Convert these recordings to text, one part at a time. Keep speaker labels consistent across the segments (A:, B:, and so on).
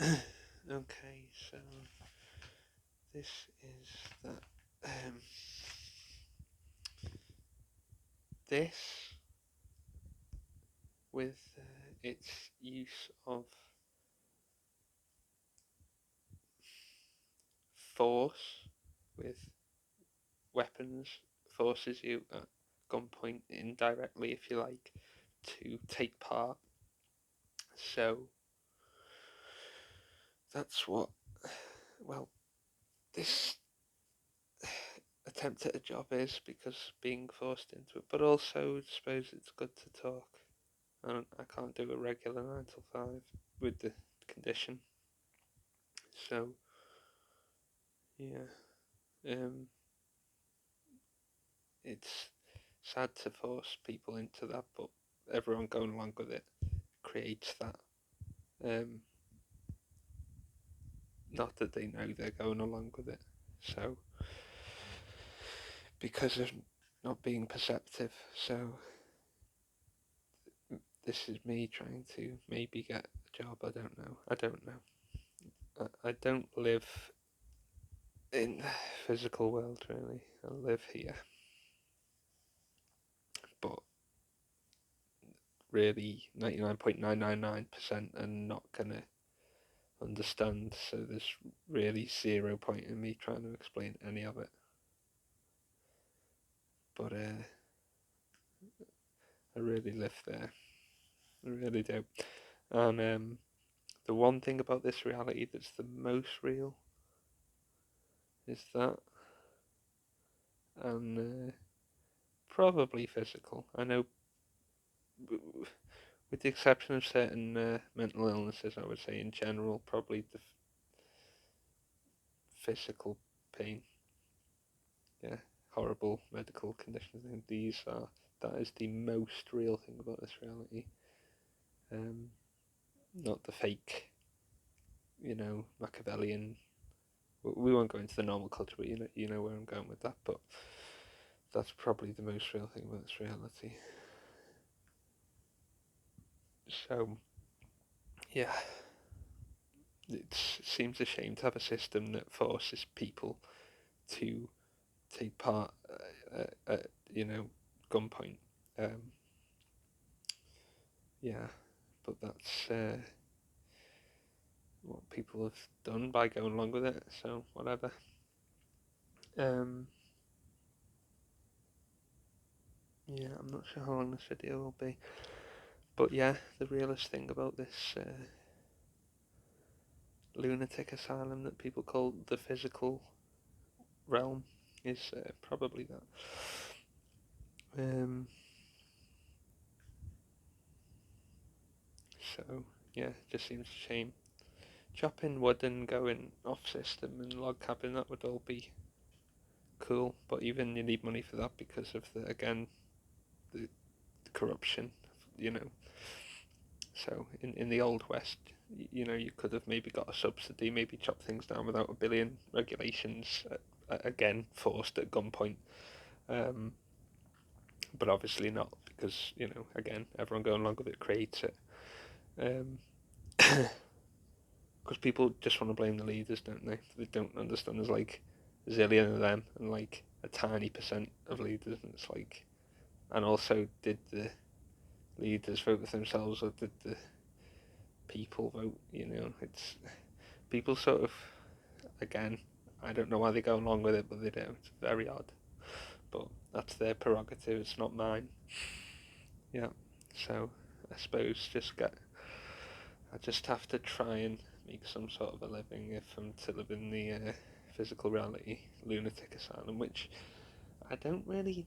A: Okay, so this is that. This, with its use of force, with weapons, forces you at gunpoint indirectly, if you like, to take part. So that's what, well, this attempt at a job is, because being forced into it, but also I suppose it's good to talk. I can't do a regular 9 till 5 with the condition. So, yeah, it's sad to force people into that, but everyone going along with it creates that. Um, Not that they know they're going along with it. So, because of not being perceptive, so this is me trying to maybe get a job. I don't know. I don't live in the physical world really. I live here, but really 99.999% are not gonna understand. So there's really zero point in me trying to explain any of it. But I really live there. I really do. And the one thing about this reality that's the most real is that, and probably physical. I know, with the exception of certain mental illnesses, I would say in general, probably the physical pain. Yeah, horrible medical conditions. And that is the most real thing about this reality. Not the fake, Machiavellian. We won't go into the normal culture, but you know where I'm going with that. But that's probably the most real thing about this reality. So, yeah, it seems a shame to have a system that forces people to take part at gunpoint. Um, yeah, but that's what people have done by going along with it. So whatever. Um, yeah, I'm not sure how long this video will be, but yeah, the realest thing about this lunatic asylum that people call the physical realm is probably that. Um, so yeah, it just seems a shame. Chopping wood and going off system and log cabin, that would all be cool, but even you need money for that because of the corruption, you know. So in the old west, you could have maybe got a subsidy, maybe chop things down without a billion regulations, again forced at gunpoint. Um, but obviously not, because again, everyone going along with it creates it. Um, because people just want to blame the leaders, don't they? They don't understand there's like a zillion of them and like a tiny percent of leaders, and it's like, and also, did the leaders vote with themselves, or did the people vote? It's people sort of, again, I don't know why they go along with it, but they do. It's very odd, but that's their prerogative. It's not mine. Yeah. So I suppose I just have to try and make some sort of a living if I'm to live in the physical reality lunatic asylum, which I don't really.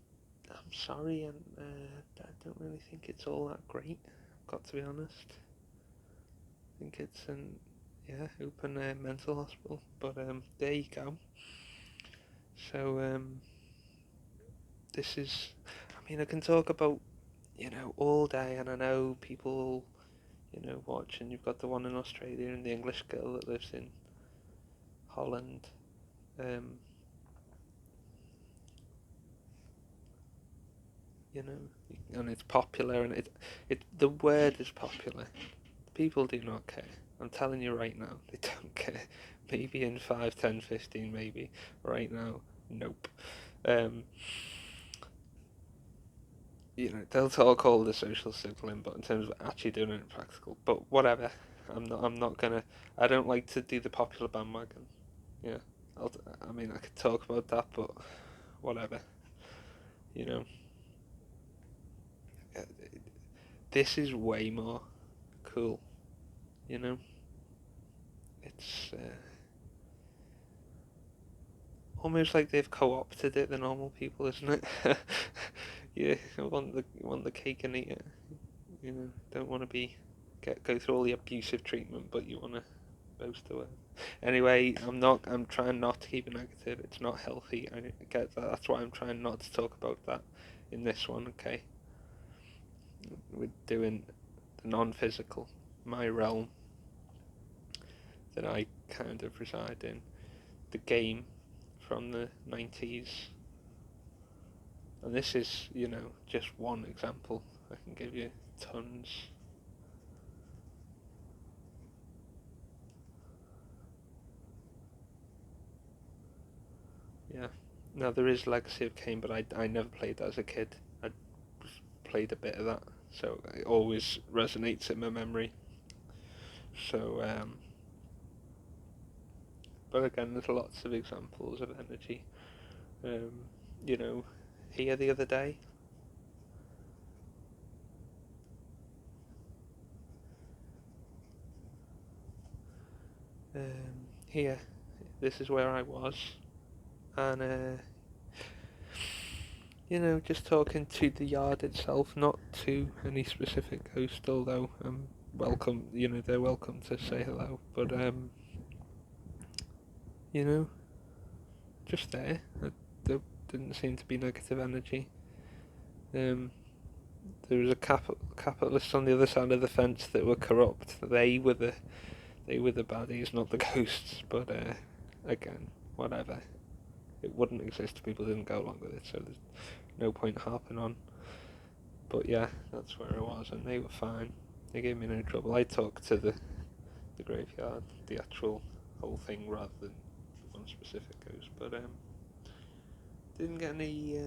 A: I'm sorry, and I don't really think it's all that great. I've got to be honest. I think it's an open mental hospital, but there you go. So this is. I mean, I can talk about all day, and I know people watch, and you've got the one in Australia and the English girl that lives in Holland. Um, and it's popular, and the word is popular. People do not care. I'm telling you right now, they don't care. Maybe in 5, 10, 15, maybe. Right now, nope. Um, they'll talk all the social signaling, but in terms of actually doing it in practical, but whatever. I'm not gonna. I don't like to do the popular bandwagon. Yeah, I mean, I could talk about that, but whatever. You know, Uh, this is way more cool. You know, it's almost like they've co-opted it, the normal people, isn't it? You want the cake and eat it. Don't want to go through all the abusive treatment, but you want to boast of it. Anyway, I'm trying not to keep it negative. It's not healthy. I get that. That's why I'm trying not to talk about that in this one. Okay, we're doing the non-physical, my realm that I kind of reside in, the game from the 90s. And this is, just one example. I can give you tons. Yeah. Now there is Legacy of Kain, but I never played that as a kid. I played a bit of that, so it always resonates in my memory. So, but again, there's lots of examples of energy. Um, you know, here the other day, here, this is where I was, and just talking to the yard itself, not to any specific ghost, although welcome, they're welcome to say hello, but you know, just there. There didn't seem to be negative energy. There was a capitalist on the other side of the fence that were corrupt. They were the baddies, not the ghosts. But again, whatever. It wouldn't exist if people didn't go along with it. So there's no point harping on. But yeah, that's where I was, and they were fine. They gave me no trouble. I talked to the graveyard, the actual whole thing, rather than one specific ghost. But didn't get any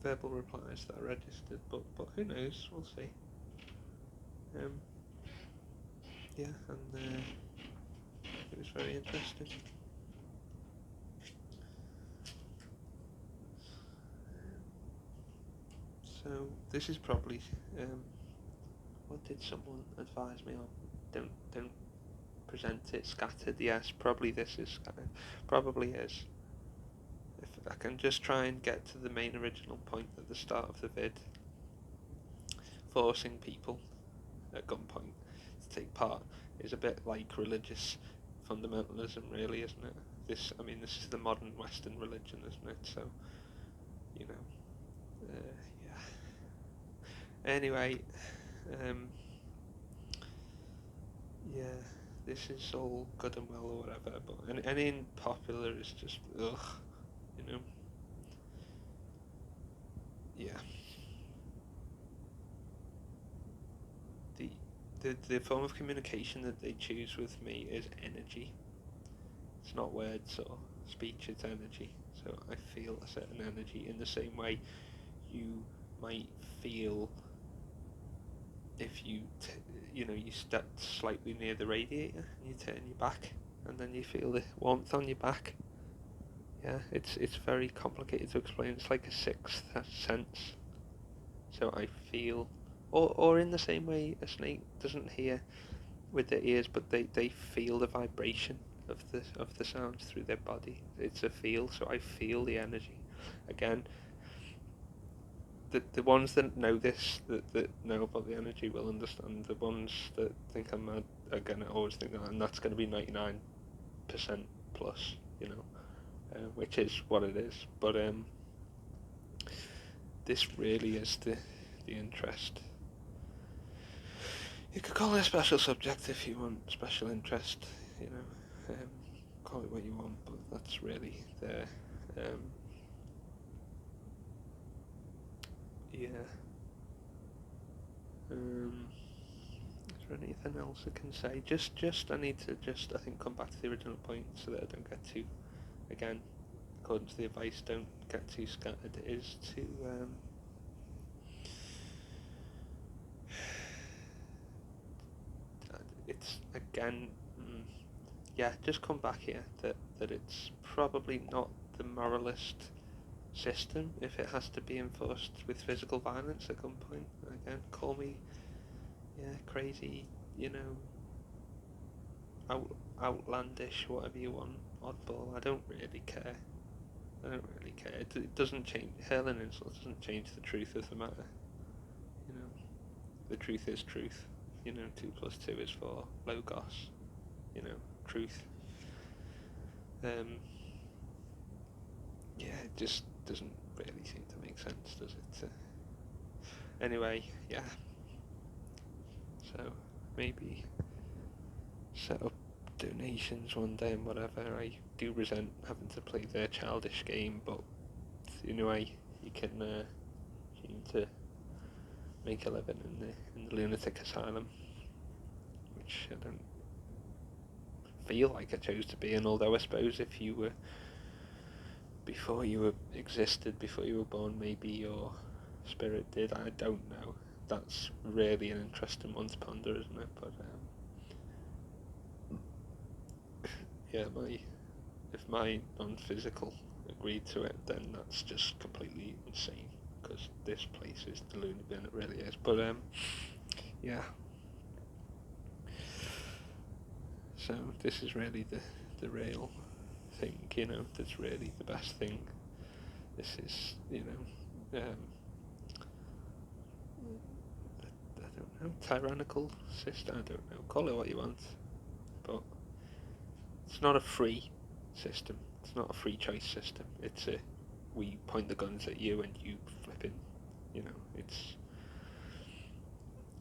A: verbal replies that I registered. But who knows? We'll see. Um, yeah, and it was very interesting. So this is probably what did someone advise me on? Don't present it scattered. Yes, probably this is scattered. Probably is. If I can just try and get to the main original point at the start of the vid, forcing people at gunpoint to take part is a bit like religious fundamentalism, really, isn't it? This is the modern Western religion, isn't it? So, you know, yeah. Anyway, yeah, this is all good and well or whatever, but any popular is just ugh, you know. Yeah. The the form of communication that they choose with me is energy. It's not words or speech, it's energy. So I feel a certain energy in the same way you might feel if you step slightly near the radiator and you turn your back and then you feel the warmth on your back. Yeah, it's very complicated to explain. It's like a sixth sense. So I feel, or in the same way a snake doesn't hear with their ears, but they feel the vibration of the sounds through their body. It's a feel, so I feel the energy. Again, the ones that know this, that know about the energy, will understand. The ones that think I'm mad are gonna always think that, and that's gonna be 99% plus, which is what it is. But this really is the interest. You could call it a special subject if you want special interest, call it what you want, but that's really there. Yeah. Is there anything else I can say? I need to I think, come back to the original point so that I don't get too, again, according to the advice, don't get too scattered. It is to, it's, again, yeah, just come back here, that it's probably not the moralist system if it has to be enforced with physical violence at gunpoint. Again, call me, yeah, crazy, you know, outlandish, whatever you want, oddball. I don't really care. I don't really care. It doesn't change. Hurling insults doesn't change the truth of the matter. You know, the truth is truth. You know, 2 + 2 is 4. Logos. You know, truth. Yeah, it just doesn't really seem to make sense, does it? Anyway, yeah. So maybe set up donations one day and whatever. I do resent having to play their childish game, but anyway, you can seem to make a living in the lunatic asylum, which I don't feel like I chose to be in. Although I suppose if you were, before you were existed, before you were born, maybe your spirit did. I don't know. That's really an interesting one to ponder, isn't it? But yeah, if my non-physical agreed to it, then that's just completely insane, because this place is the loony bin, it really is. But yeah. So this is really the real thing, you know, that's really the best thing. This is, you know, I don't know, tyrannical system, I don't know, call it what you want, but it's not a free system, it's not a free choice system, it's a, we point the guns at you and you flipping, you know, it's,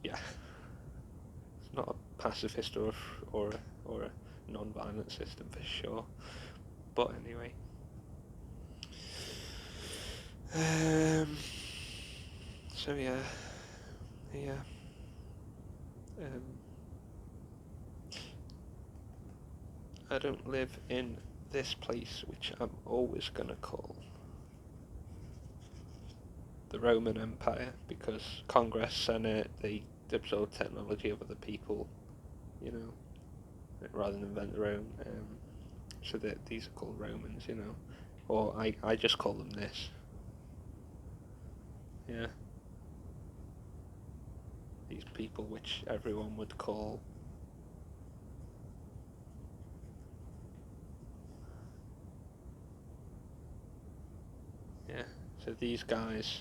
A: yeah, it's not a pacifist or a non-violent system for sure, but anyway. So yeah. I don't live in this place, which I'm always gonna call the Roman Empire, because Congress, Senate, they absorb technology of other people, you know, rather than invent their own. So that these are called Romans, you know, or I just call them this. Yeah. These people, which everyone would call. Yeah. So these guys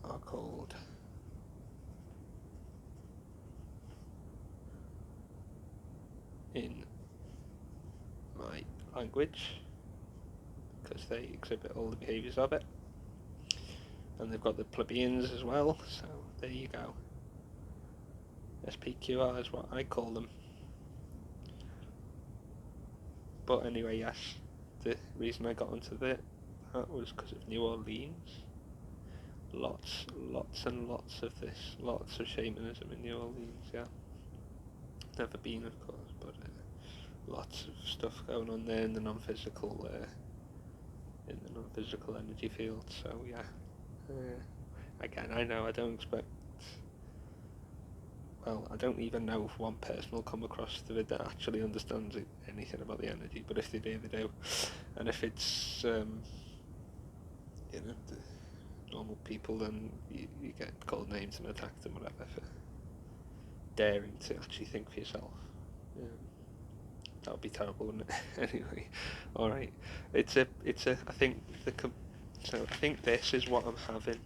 A: are called in my language, because they exhibit all the behaviours of it. And they've got the plebeians as well, so there you go. SPQR is what I call them. But anyway, yes, the reason I got onto that was because of New Orleans. Lots and lots of this, lots of shamanism in New Orleans, yeah. Never been, of course, but lots of stuff going on there in the non-physical energy field. So yeah, again, I know I don't expect. Well, I don't even know if one person will come across the vid that actually understands anything about the energy, but if they do, they do. And if it's, you know, the normal people, then you get called names and attacked and whatever for daring to actually think for yourself. That would be terrible, wouldn't it? Anyway, alright. I think so I think this is what I'm having.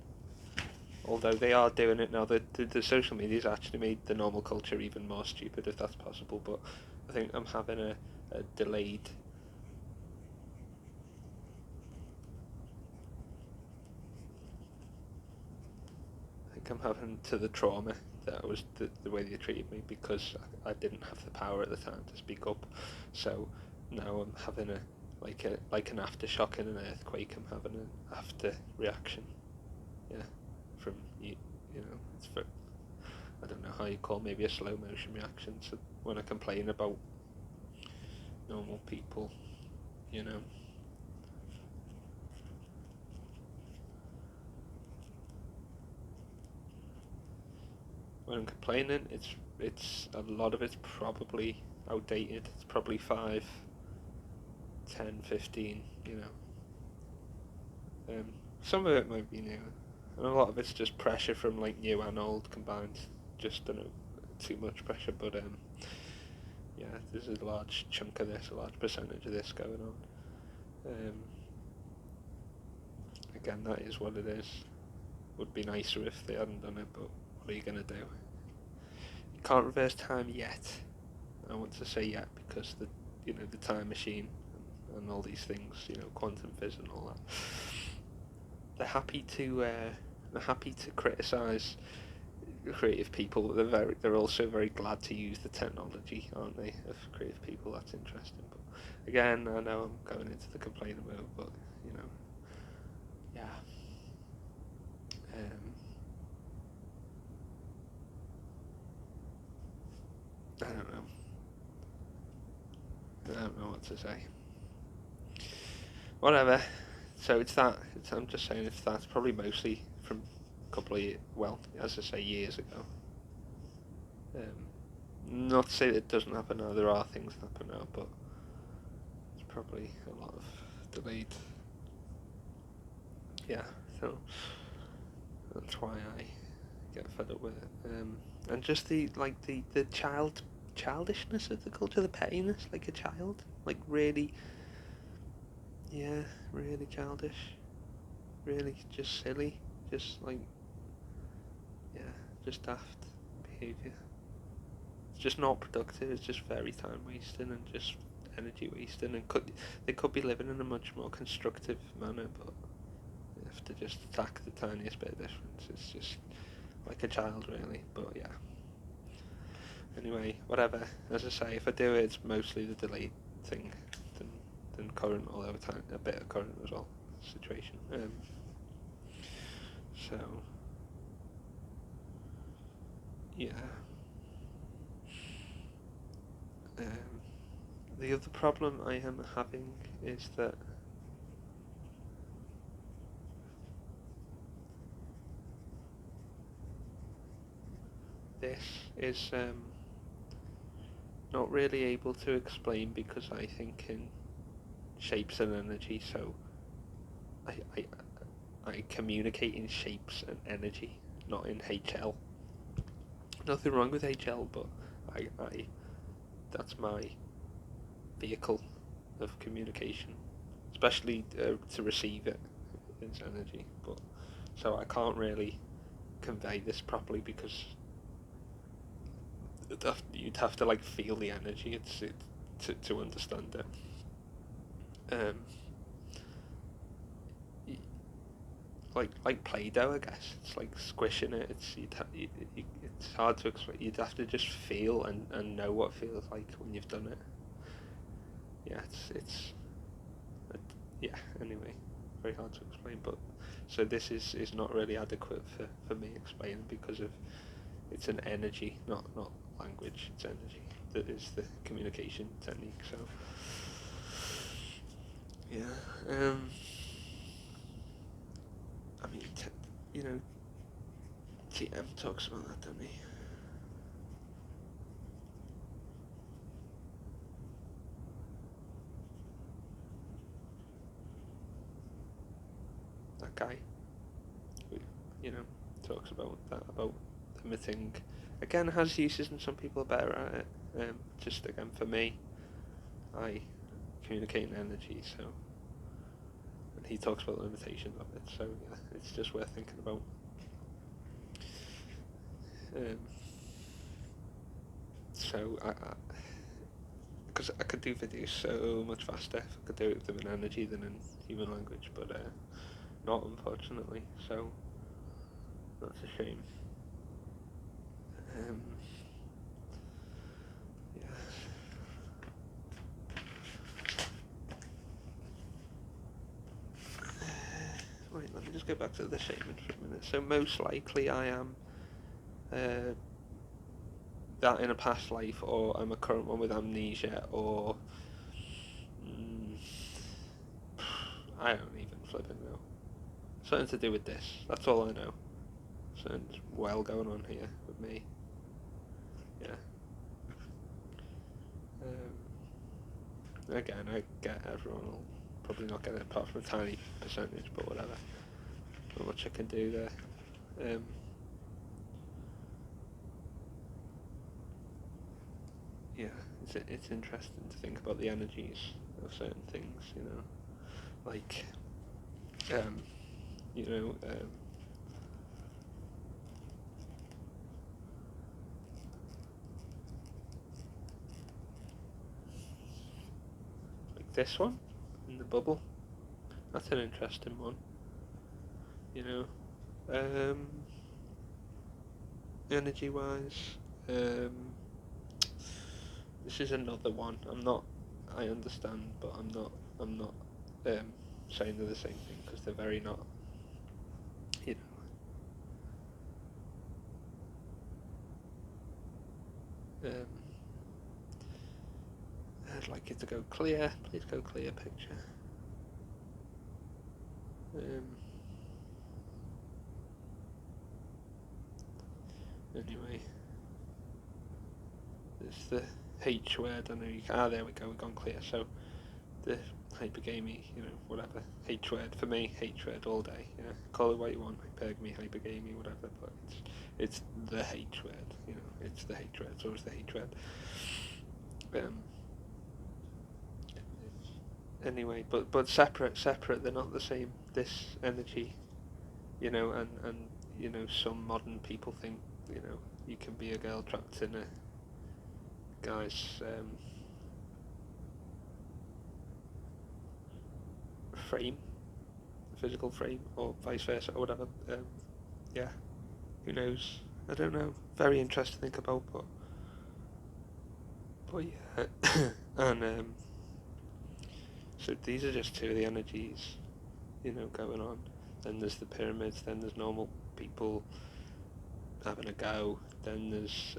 A: Although they are doing it now, the social media's actually made the normal culture even more stupid, if that's possible, but I think I'm having a delayed... I think I'm having to the trauma that was the way they treated me, because I didn't have the power at the time to speak up, so now I'm having like an aftershock in an earthquake. I'm having an after reaction, yeah, from you know, it's I don't know how you call, maybe a slow motion reaction to when I complain about normal people, you know. When I'm complaining, it's a lot of it's probably outdated. It's probably 5, 10, 15, you know. Some of it might be new, and a lot of it's just pressure from like new and old combined. Just, I don't know, too much pressure, but yeah, there's a large chunk of this, a large percentage of this going on. Again, that is what it is. Would be nicer if they hadn't done it, but what are you gonna do? You can't reverse time yet. I want to say yet because the time machine and all these things, quantum physics and all that. They're happy to criticise creative people, but they're also very glad to use the technology, aren't they? Of creative people, that's interesting. But again, I know I'm going into the complaining mode, but yeah. I don't know. I don't know what to say. Whatever. So it's that. I'm just saying it's that. Probably mostly from a couple of years, well, as I say, years ago. Not to say that it doesn't happen now. There are things that happen now, but it's probably a lot of delayed. Yeah. So that's why I get fed up with it. And just the childishness of the culture, the pettiness, like a child, like really. Yeah, really childish. Really just silly. Just like, yeah, just daft behaviour. It's just not productive. It's just very time wasting and just energy wasting. And they could be living in a much more constructive manner, but you have to just attack the tiniest bit of difference. It's just like a child, really. But yeah. Anyway, whatever. As I say, if I do it, it's mostly the delayed thing than current, although a bit of current as well situation. So yeah. The other problem I am having is that this is not really able to explain because I think in shapes and energy, so I communicate in shapes and energy, not in HL. Nothing wrong with HL, but I that's my vehicle of communication, especially to receive it. It's energy, but so I can't really convey this properly because you'd have to like feel the energy to understand it. Like Play-Doh, I guess. It's like squishing it. It's hard to explain. You'd have to just feel and know what it feels like when you've done it. Yeah, yeah. Anyway, very hard to explain. But so this is not really adequate for me explaining because of it's an energy, not language. It's energy that is the communication technique. So yeah. I mean, TM talks about that, doesn't he? That guy, who, talks about that, about emitting. Again, has uses and some people are better at it. Just again, for me, I communicate in energy, so. And he talks about the limitations of it, so yeah, it's just worth thinking about. So because I could do videos so much faster if I could do it with them in energy than in human language, but not unfortunately, so that's a shame. Yeah. Wait, let me just go back to the shaman for a minute. So most likely I am uh, that in a past life, or I'm a current one with amnesia, or mm, I don't even flipping know. Something to do with this. That's all I know. Something's well going on here with me. Yeah. Again, I get everyone will probably not get it apart from a tiny percentage, but whatever. Not much I can do there. Yeah, it's interesting to think about the energies of certain things, you know, like, um, you know, like this one in the bubble. That's an interesting one, you know. Energy-wise, this is another one. I understand, but I'm not saying they're the same thing because they're very not. You know, I'd like it to go clear. Please go clear picture. Anyway, there's the H word. I know you can. There we go. We've gone clear. So the hypergamy, you know, whatever. H word for me. H word all day. Yeah, call it what you want. Hypergamy, hypergamy, whatever. But it's the H word. You know, it's the H word. It's always the H word. Anyway, but separate. They're not the same. This energy, you know, and you know, some modern people think, you know, you can be a girl trapped in a guy's frame, physical frame, or vice versa, or whatever. Yeah, who knows? I don't know. Very interesting to think about, but yeah, and so these are just two of the energies, you know, going on. Then there's the pyramids. Then there's normal people having a go. Then there's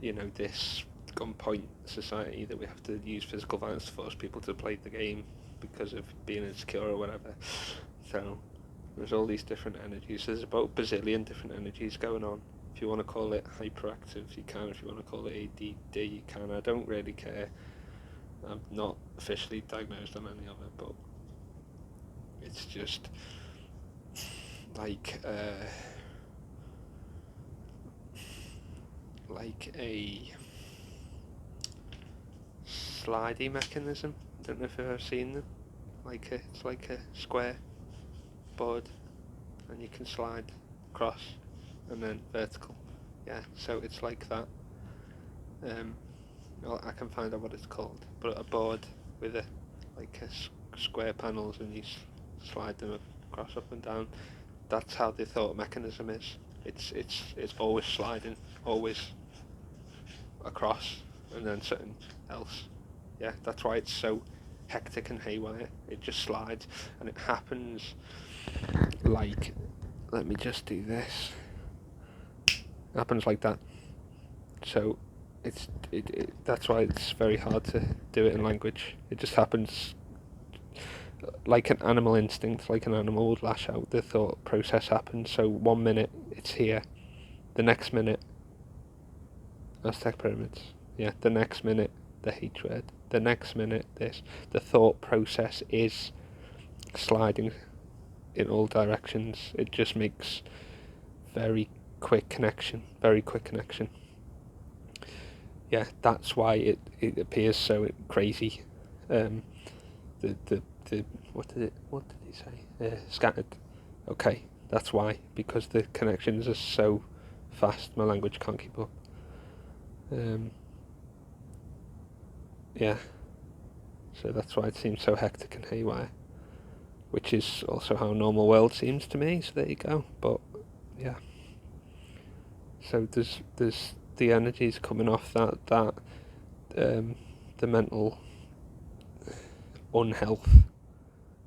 A: you know, this gunpoint society that we have to use physical violence to force people to play the game because of being insecure or whatever. So there's all these different energies. There's about a bazillion different energies going on. If you want to call it hyperactive, you can. If you want to call it ADD, you can. I don't really care. I'm not officially diagnosed on any of it, but it's just like a slidey mechanism. I don't know if you've ever seen them. It's like a square board, and you can slide across and then vertical. Yeah, so it's like that. Well, I can find out what it's called, but a board with square panels, and you slide them across, up and down. That's how the thought mechanism is. It's always sliding, always across, and then something else. Yeah, that's why it's so hectic and haywire. It just slides, and it happens like, let me just do this. It happens like that. So that's why it's very hard to do it in language. It just happens like an animal instinct, like an animal would lash out. The thought process happens. So 1 minute it's here, the next minute Aztec pyramids. Yeah, the next minute the hatred, the next minute this. The thought process is sliding in all directions. It just makes very quick connection. Yeah, that's why it appears so crazy. The what did he say? Scattered. Okay, that's why, because the connections are so fast. My language can't keep up. Yeah, so that's why it seems so hectic and haywire, which is also how normal world seems to me. So there you go. But yeah, so there's the energies coming off that the mental unhealth,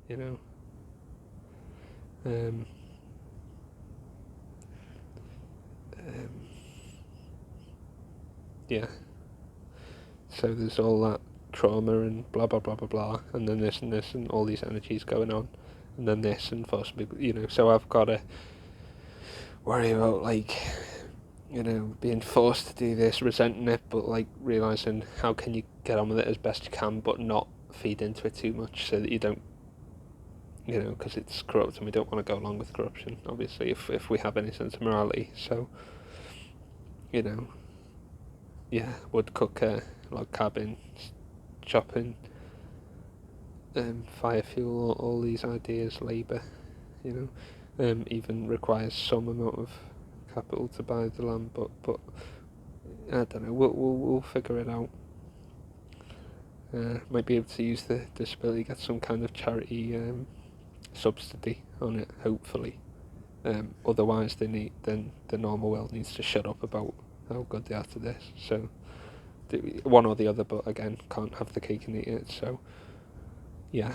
A: you know. yeah. So there's all that trauma and blah blah blah blah blah, and then this and all these energies going on, and then this and forcing people, So I've got to worry about like, being forced to do this, resenting it, but like realizing how can you get on with it as best you can, but not feed into it too much, so that you don't, because it's corrupt and we don't want to go along with corruption. Obviously, if we have any sense of morality, so yeah, wood cooker, log cabin, chopping, fire fuel, all these ideas, labour, even requires some amount of capital to buy the land, but I don't know. We'll figure it out. Might be able to use the disability, get some kind of charity subsidy on it, hopefully. Otherwise, then the normal world needs to shut up about how good they are to this. So one or the other, but again, can't have the cake and eat it. So yeah,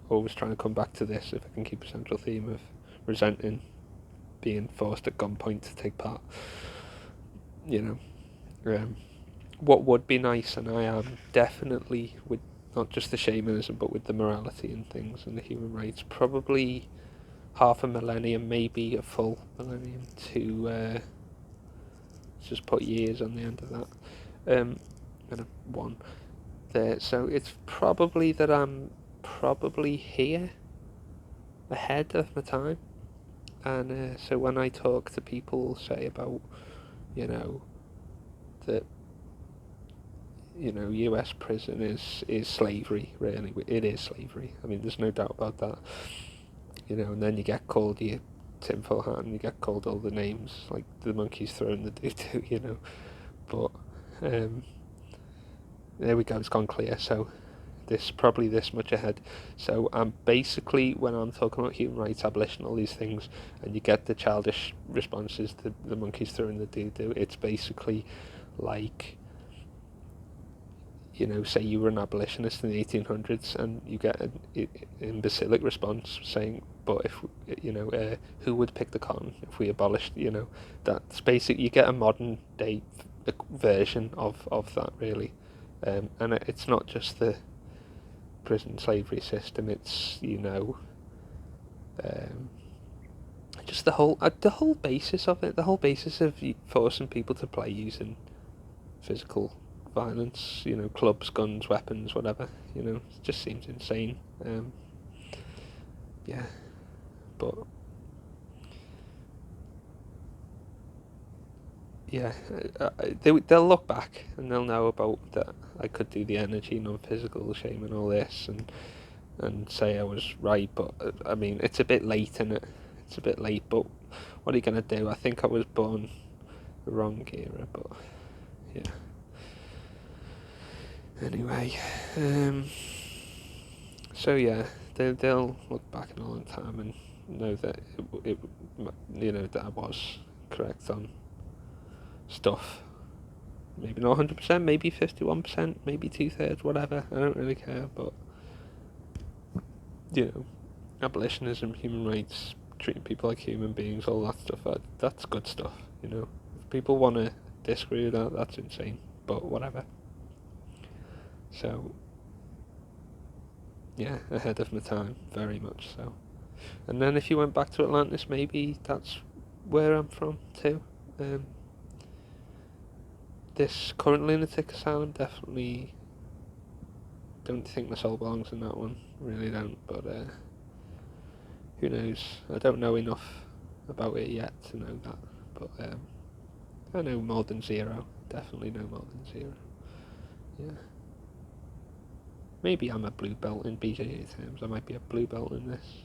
A: always trying to come back to this if I can keep a central theme of resenting being forced at gunpoint to take part. What would be nice, and I am definitely with not just the shamanism, but with the morality and things and the human rights, probably half a millennium, maybe a full millennium, to just put years on the end of that. And a one there. So it's probably that I'm probably here ahead of my time. And so when I talk to people, say about, that, US prison is slavery, really. It is slavery. I mean, there's no doubt about that. And then you get called your tinfoil hat and you get called all the names, like the monkeys throwing the doo-doo, But, there we go, it's gone clear. So probably this much ahead. So I'm basically, when I'm talking about human rights, abolition, all these things, and you get the childish responses to the monkeys throwing the doo-doo, it's basically like, say you were an abolitionist in the 1800s and you get an imbecilic response saying, but if, who would pick the cotton if we abolished, that's basic. You get a modern day version of that, really. And it's not just the prison slavery system, it's, just the whole basis of it, the whole basis of forcing people to play using physical violence, clubs, guns, weapons, whatever, it just seems insane. Yeah, but yeah, they'll look back and they'll know about that. I could do the energy, non-physical, shame and all this, and say I was right, but I mean, it's a bit late, isn't it? It's a bit late, but what are you gonna do? I think I was born the wrong era, but yeah. Anyway, so yeah, they'll look back in a long time and know that that I was correct on stuff. Maybe not 100%, maybe 51%, maybe 2/3, whatever. I don't really care, but abolitionism, human rights, treating people like human beings, all that stuff. That's good stuff. If people want to disagree with that, that's insane. But whatever. So yeah, ahead of my time, very much so. And then if you went back to Atlantis, maybe that's where I'm from too. This current lunatic asylum, definitely don't think my soul belongs in that one. Really don't. But who knows? I don't know enough about it yet to know that. But I know more than zero. Definitely know more than zero. Yeah. Maybe I'm a blue belt in BJJ terms. I might be a blue belt in this.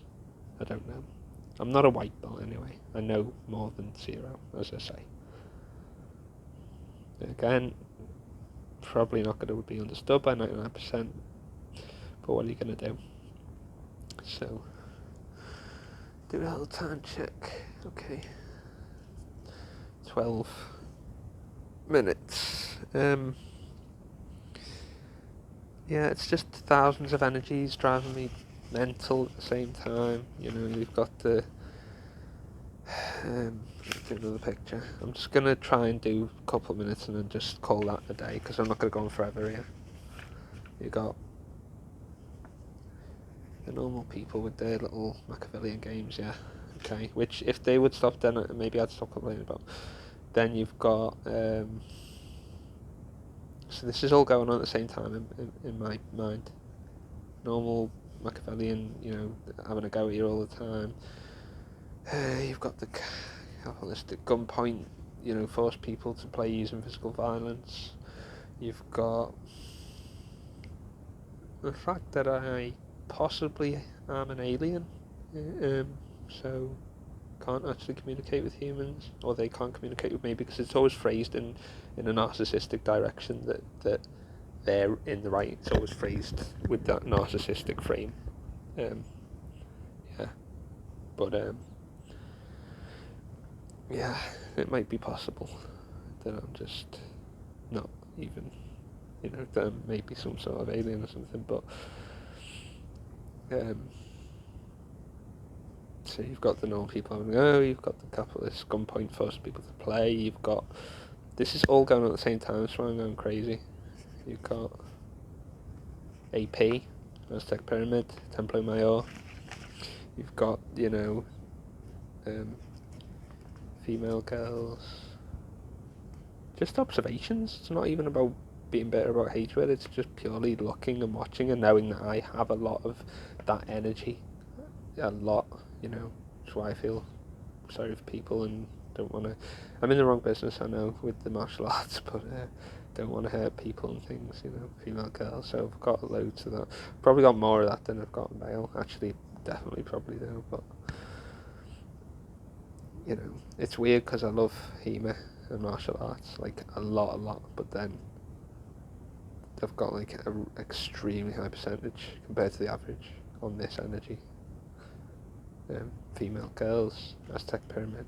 A: I don't know. I'm not a white belt anyway. I know more than zero, as I say. Again, probably not going to be understood by 99%, but what are you going to do? So, do a little time check. Okay. 12 minutes. Yeah, it's just thousands of energies driving me mental at the same time. You've got the do another picture. I'm just gonna try and do a couple of minutes and then just call that a day because I'm not gonna go on forever here. You got the normal people with their little Machiavellian games, yeah. Okay, which if they would stop, then maybe I'd stop complaining about. Then you've got so this is all going on at the same time in my mind. Normal Machiavellian, having a go at you all the time. You've got the capitalistic gunpoint, force people to play using physical violence. You've got the fact that I possibly am an alien, so can't actually communicate with humans, or they can't communicate with me because it's always phrased in a narcissistic direction that they're in the right. It's always phrased with that narcissistic frame. Yeah, but yeah, it might be possible that I'm just not even, that I'm maybe some sort of alien or something, but so you've got the normal people having a go, you've got the capitalist gunpoint forcing people to play, you've got, this is all going on at the same time, so I'm going crazy. You've got AP, Aztec Pyramid, Templo Mayor, you've got, female girls, just observations. It's not even about being better about hatred, it's just purely looking and watching and knowing that I have a lot of that energy, a lot, that's why I feel sorry for people and don't want to, I'm in the wrong business, I know, with the martial arts, but don't want to hurt people and things, female girls, so I've got loads of that, probably got more of that than I've got male, actually, definitely probably do, but it's weird because I love HEMA and martial arts, like a lot, but then they've got like an extremely high percentage compared to the average on this energy. Female girls, Aztec Pyramid,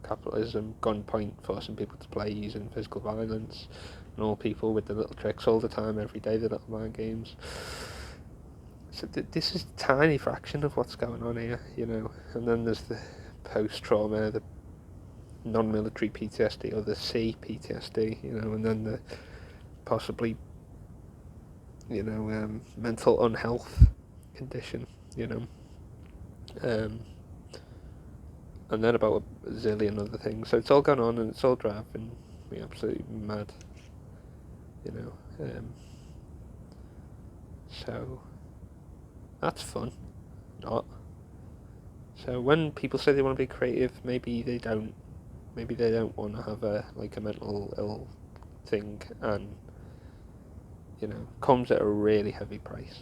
A: capitalism, gunpoint, forcing people to play using physical violence, and all people with the little tricks all the time, every day, the little mind games. So this is a tiny fraction of what's going on here, and then there's the post-trauma, the non-military PTSD, or the C PTSD, and then the possibly, mental unhealth condition, and then about a zillion other things. So it's all going on, and it's all driving me absolutely mad, so that's fun, not. So when people say they want to be creative, maybe they don't want to have a mental ill thing, and comes at a really heavy price.